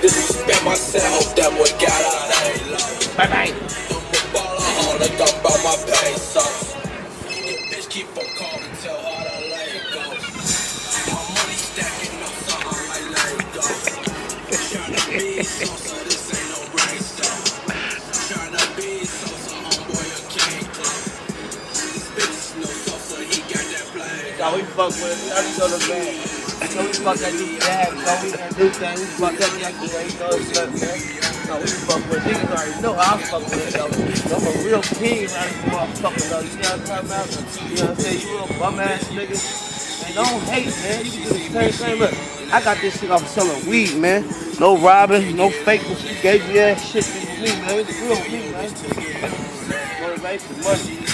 Disrespect myself, that boy got out of Bye bye. all the dump about my pesos. Your bitch keep on calling, tell her to let it go. My money stacking up, so I might let it go. Tryna be so this ain't no race, though. Tryna be so homeboy, you can't close. This bitch is no so he got that blade. So we fuck with 30 on the bag. So we fuck that new bag, so we that new thing, we fuck that Yankee, you know what's up, man. So we fuck with niggas already know how I fuck with it, though. I'm a real king around this motherfucker, though. You know what I'm talking about? You know what I'm saying? You little bum ass nigga. Man, don't hate, man. You can do the same thing. Look, I got this shit off selling weed, man. No robbing, no fake gave ass shit to me, man. It's real me, man. Motivation, money.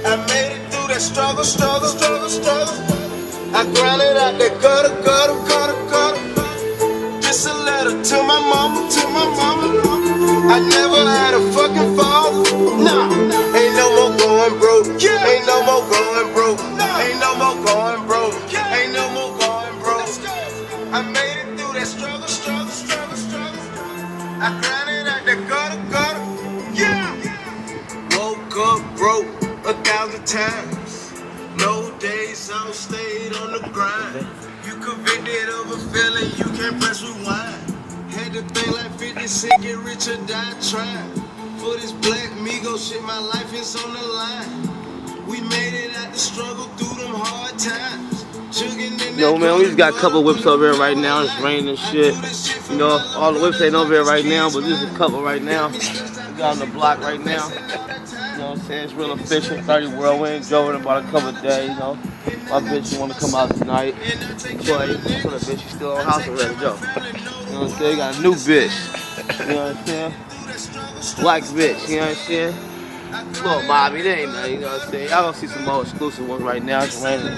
I made it through that struggle. I grinded out that gutter. Just a letter to my mama. I never had a fucking father. Nah, ain't no more going broke. Ain't no more going broke. Ain't no more going broke. Ain't no more going broke. I made it through that struggle. I grinded out that gutter. Yeah. Woke up broke 1,000 times. No days out, stayed on the grind. You convicted of a feeling, you can't press rewind. Had to think like 50 Cent, get rich or die trying. For this black Migo shit, my life is on the line. We made it out the struggle through them hard times. Yo, man, we just got a couple whips over here right now. It's raining and shit. You know, all the whips ain't over here right now, but there's a couple right now. We got on the block right now. You know what I'm saying? It's real efficient. 30 Whirlwind. Drove in about a couple of days, you know. My bitch want to come out tonight. So that bitch, she's still on house already, Joe. You know what I'm saying? Got a new bitch. You know what I'm saying? Black bitch, you know what I'm saying? Little Bobby, they ain't nothing, you know what I'm saying? Y'all gonna see some more exclusive ones right now. It's raining.